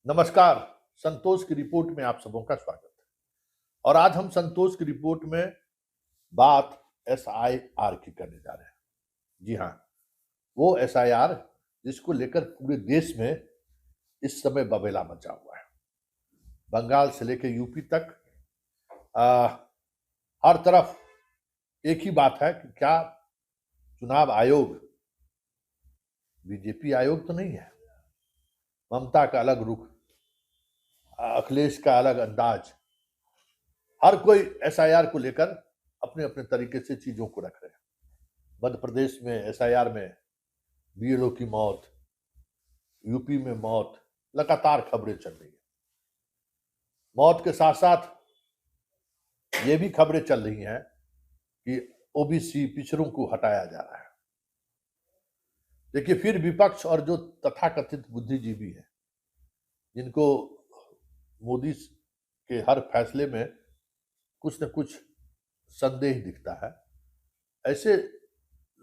नमस्कार। संतोष की रिपोर्ट में आप सबों का स्वागत है। और आज हम संतोष की रिपोर्ट में बात एसआईआर की करने जा रहे हैं। जी हाँ, वो एसआईआर जिसको लेकर पूरे देश में इस समय बवेला मचा हुआ है। बंगाल से लेकर यूपी तक हर तरफ एक ही बात है कि क्या चुनाव आयोग बीजेपी आयोग तो नहीं है। ममता का अलग रुख, अखिलेश का अलग अंदाज, हर कोई एसआईआर को लेकर अपने अपने तरीके से चीजों को रख रहे हैं। मध्य प्रदेश में एसआईआर में बीएलओ की मौत, यूपी में मौत, लगातार खबरें चल रही है। मौत के साथ साथ ये भी खबरें चल रही हैं कि ओबीसी पिछड़ों को हटाया जा रहा है। देखिए, फिर विपक्ष और जो तथाकथित बुद्धिजीवी हैं, जिनको मोदी के हर फैसले में कुछ न कुछ संदेह दिखता है, ऐसे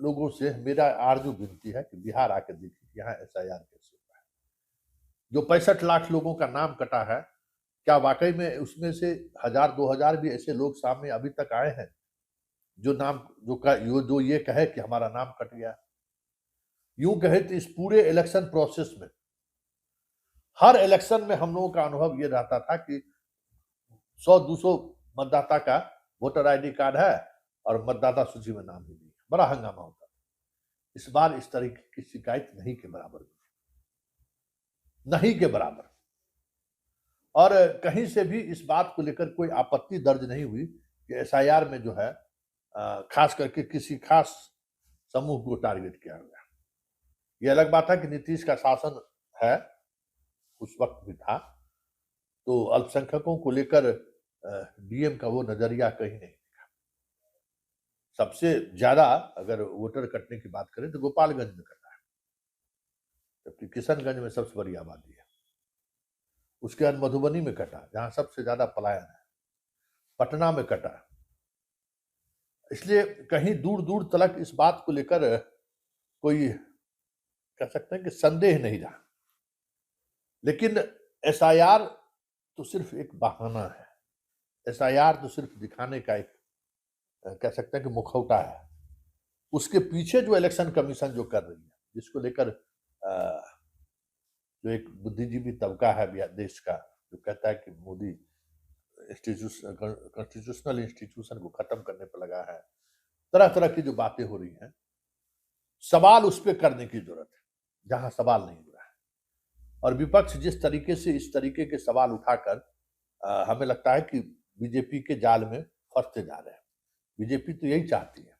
लोगों से मेरा आरजू विनती है कि बिहार आकर देखिए यहाँ एसआईआर कैसे हुआ है। जो 65 लाख लोगों का नाम कटा है, क्या वाकई में उसमें से 1000-2000 भी ऐसे लोग सामने अभी तक आए हैं जो नाम जो ये कहे कि हमारा नाम कट गया। यूं कहे तो इस पूरे इलेक्शन प्रोसेस में, हर इलेक्शन में हम लोगों का अनुभव ये रहता था कि 100-200 मतदाता का वोटर आईडी कार्ड है और मतदाता सूची में नाम ही नहीं है। बड़ा हंगामा होता है। इस बार इस तरीके की शिकायत नहीं के बराबर, नहीं के बराबर। और कहीं से भी इस बात को लेकर कोई आपत्ति दर्ज नहीं हुई कि एसआईआर में जो है खास करके किसी खास समूह को टारगेट किया गया। ये अलग बात है कि नीतीश का शासन है, उस वक्त भी था, तो अल्पसंख्यकों को लेकर डीएम का वो नजरिया कहीं नहीं दिखा। सबसे ज्यादा अगर वोटर कटने की बात करें तो गोपालगंज में कटा है, जबकि किशनगंज में सबसे बड़ी आबादी है। उसके बाद मधुबनी में कटा, जहां सबसे ज्यादा पलायन है। पटना में कटा। इसलिए कहीं दूर दूर तक इस बात को लेकर कोई कह सकते हैं कि संदेह नहीं रहा। लेकिन एसआईआर तो सिर्फ एक बहाना है। एसआईआर तो सिर्फ दिखाने का एक कह सकते हैं कि मुखौटा है। उसके पीछे जो इलेक्शन कमीशन जो कर रही है, जिसको लेकर जो एक बुद्धिजीवी तबका है देश का, जो कहता है कि मोदी कॉन्स्टिट्यूशनल इंस्टीट्यूशन को खत्म करने पर लगा है, तरह तरह की जो बातें हो रही हैं, सवाल उस पर करने की जरूरत है जहां सवाल नहीं हो रहा है। और विपक्ष जिस तरीके से इस तरीके के सवाल उठाकर हमें लगता है कि बीजेपी के जाल में फंसते जा रहे हैं। बीजेपी तो यही चाहती है।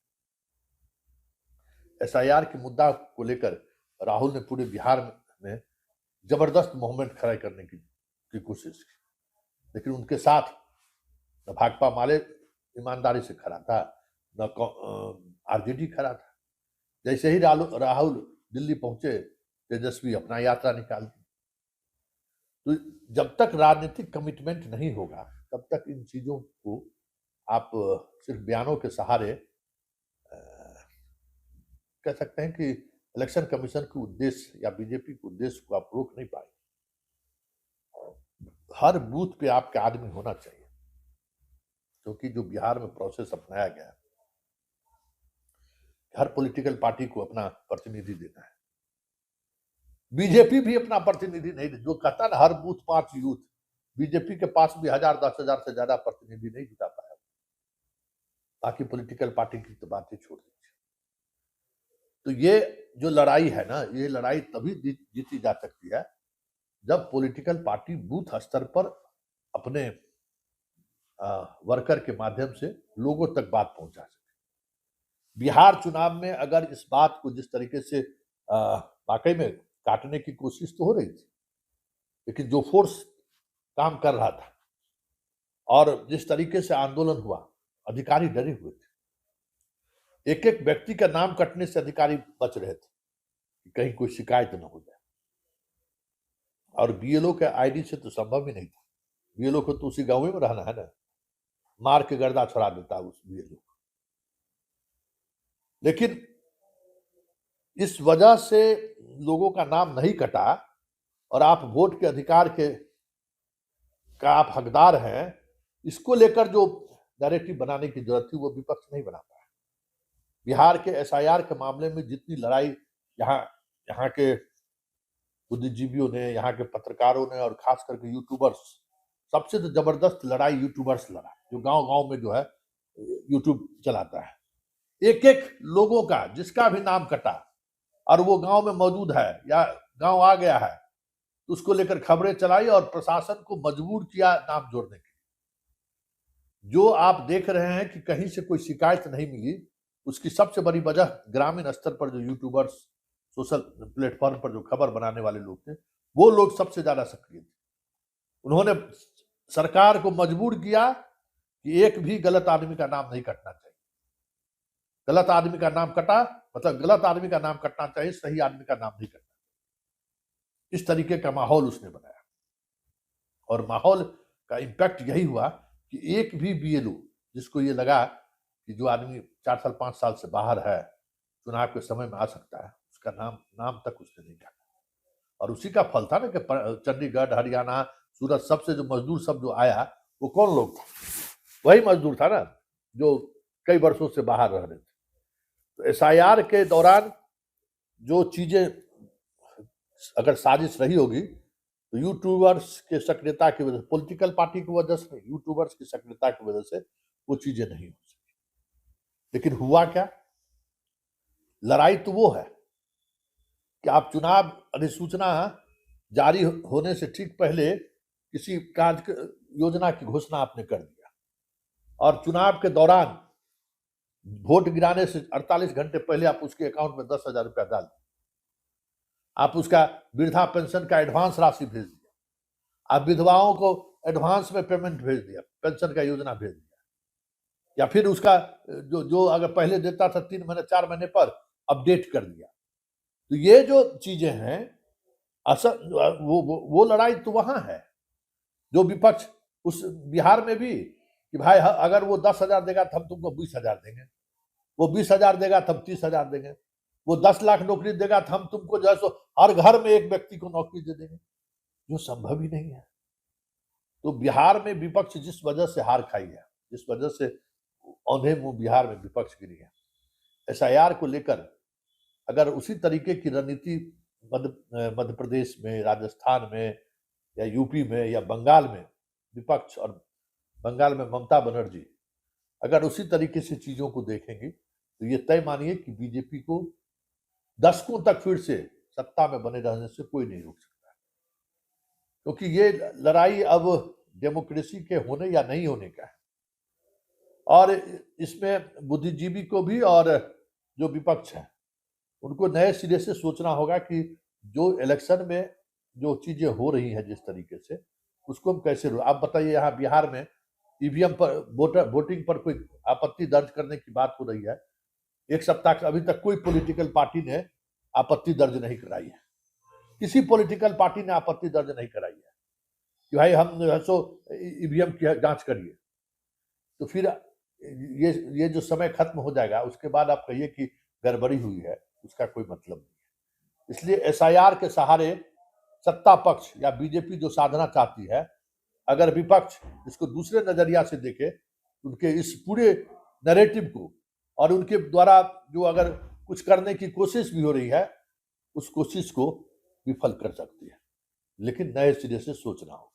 एसआईआर के मुद्दा को लेकर राहुल ने पूरे बिहार में जबरदस्त मूवमेंट खड़ा करने की कोशिश की, लेकिन उनके साथ न भाकपा माले ईमानदारी से खड़ा था, न आरजेडी खड़ा था। जैसे ही राहुल दिल्ली पहुंचे, तेजस्वी अपना यात्रा निकाल दी। तो जब तक राजनीतिक कमिटमेंट नहीं होगा, तब तक इन चीजों को आप सिर्फ बयानों के सहारे कह सकते हैं कि इलेक्शन कमीशन के उद्देश्य या बीजेपी के उद्देश्य को आप रोक नहीं पाएंगे। हर बूथ पे आपका आदमी होना चाहिए, क्योंकि जो बिहार में प्रोसेस अपनाया गया है, हर पॉलिटिकल पार्टी को अपना प्रतिनिधि देना है। बीजेपी भी अपना प्रतिनिधि नहीं, जो कहता ना हर बूथ 5 यूथ, बीजेपी के पास भी 1000-10,000 से ज्यादा प्रतिनिधि नहीं जुटा पाया। बाकी पॉलिटिकल पार्टी की तो बातें छोड़ दीजिए। तो ये जो लड़ाई है ना, ये लड़ाई तभी जीती जा सकती है जब पॉलिटिकल पार्टी बूथ स्तर पर अपने वर्कर के माध्यम से लोगों तक बात पहुंचा सके। बिहार चुनाव में अगर इस बात को जिस तरीके से वाकई में काटने की कोशिश तो हो रही थी, लेकिन जो फोर्स काम कर रहा था और जिस तरीके से आंदोलन हुआ, अधिकारी डरे हुए थे। एक एक व्यक्ति का नाम कटने से अधिकारी बच रहे थे कि कहीं कोई शिकायत न हो जाए। और बीएलओ के आईडी से तो संभव ही नहीं था। बीएलओ को तो उसी गांव में रहना है ना, मार के गर्दा छुड़ा देता उस बीएलओ को। लेकिन इस वजह से लोगों का नाम नहीं कटा और आप वोट के अधिकार के का आप हकदार हैं, इसको लेकर जो नैरेटिव बनाने की जरूरत थी वो विपक्ष नहीं बना पाया। बिहार के एसआईआर के मामले में जितनी लड़ाई यहाँ यहाँ के बुद्धिजीवियों ने, यहाँ के पत्रकारों ने और खास करके यूट्यूबर्स, सबसे तो जबरदस्त लड़ाई यूट्यूबर्स लड़ा, जो गांव गांव में जो है यूट्यूब चलाता है। एक एक लोगों का जिसका भी नाम कटा और वो गांव में मौजूद है या गांव आ गया है, तो उसको लेकर खबरें चलाई और प्रशासन को मजबूर किया नाम जोड़ने के लिए। जो आप देख रहे हैं कि कहीं से कोई शिकायत नहीं मिली, उसकी सबसे बड़ी वजह ग्रामीण स्तर पर जो यूट्यूबर्स, सोशल प्लेटफॉर्म पर जो खबर बनाने वाले लोग थे, वो लोग सबसे ज्यादा सक्रिय थे। उन्होंने सरकार को मजबूर किया कि एक भी गलत आदमी का नाम नहीं कटना चाहिए। गलत आदमी का नाम कटा मतलब गलत आदमी का नाम कटना चाहिए, सही आदमी का नाम नहीं कटना। इस तरीके का माहौल उसने बनाया और माहौल का इम्पैक्ट यही हुआ कि एक भी बीएलओ जिसको ये लगा कि जो आदमी 4 साल 5 साल से बाहर है, चुनाव के समय में आ सकता है, उसका नाम तक उसने नहीं काटा। और उसी का फल था ना कि चंडीगढ़, हरियाणा, सूरत, सबसे जो मजदूर सब जो आया, वो कौन लोग था? वही मजदूर था ना जो कई वर्षों से बाहर रह रहे थे। तो एसआईआर के दौरान जो चीजें अगर साजिश रही होगी, तो यूट्यूबर्स के सक्रियता की वजह से, पॉलिटिकल पार्टी की वजह से, यूट्यूबर्स की सक्रियता की वजह से वो चीजें नहीं हो सकी। लेकिन हुआ क्या? लड़ाई तो वो है कि आप चुनाव अधिसूचना जारी होने से ठीक पहले किसी कार्य योजना की घोषणा आपने कर दिया और चुनाव के दौरान वोट गिराने से 48 घंटे पहले आप उसके अकाउंट में 10,000 रुपया डाल दिया। आप उसका वृद्धा पेंशन का एडवांस राशि भेज दिया, आप विधवाओं को एडवांस में पेमेंट भेज दिया, पेंशन का योजना भेज दिया, या फिर उसका जो अगर पहले देता था 3 महीने 4 महीने पर अपडेट कर दिया। तो ये जो चीजें हैं, असल वो लड़ाई तो वहां है जो विपक्ष उस बिहार में भी कि भाई अगर वो 10,000 देगा तो हम तुमको 20,000 देंगे, वो 20,000 देगा तो हम 30,000 देंगे, वो 10 लाख नौकरी देगा तो हम तुमको जो है सो हर घर में एक व्यक्ति को नौकरी दे देंगे, जो संभव ही नहीं है। तो बिहार में विपक्ष जिस वजह से हार खाई है, जिस वजह से औंधे मुंह बिहार में विपक्ष गिरी है, एसआईआर को लेकर अगर उसी तरीके की रणनीति मध्य प्रदेश में, राजस्थान में या यूपी में या बंगाल में विपक्ष, और बंगाल में ममता बनर्जी अगर उसी तरीके से चीजों को देखेंगे, तो ये तय मानिए कि बीजेपी को दशकों तक फिर से सत्ता में बने रहने से कोई नहीं रोक सकता, क्योंकि ये लड़ाई अब डेमोक्रेसी के होने या नहीं होने का है। और इसमें बुद्धिजीवी को भी और जो विपक्ष है उनको नए सिरे से सोचना होगा कि जो इलेक्शन में जो चीजें हो रही हैं जिस तरीके से, उसको हम कैसे आप बताइए। यहाँ बिहार में ईवीएम पर वोटिंग पर कोई आपत्ति दर्ज करने की बात हो रही है, एक सप्ताह से अभी तक कोई पॉलिटिकल पार्टी ने आपत्ति दर्ज नहीं कराई है। किसी पॉलिटिकल पार्टी ने आपत्ति दर्ज नहीं कराई है कि भाई हम सो ईवीएम की जांच करिए। तो फिर ये जो समय खत्म हो जाएगा, उसके बाद आप कहिए कि गड़बड़ी हुई है, उसका कोई मतलब नहीं है। इसलिए एसआईआर के सहारे सत्ता पक्ष या बीजेपी जो साधना चाहती है, अगर विपक्ष इसको दूसरे नजरिया से देखे, उनके इस पूरे नैरेटिव को और उनके द्वारा जो अगर कुछ करने की कोशिश भी हो रही है, उस कोशिश को विफल कर सकती है। लेकिन नए सिरे से सोचना होगा।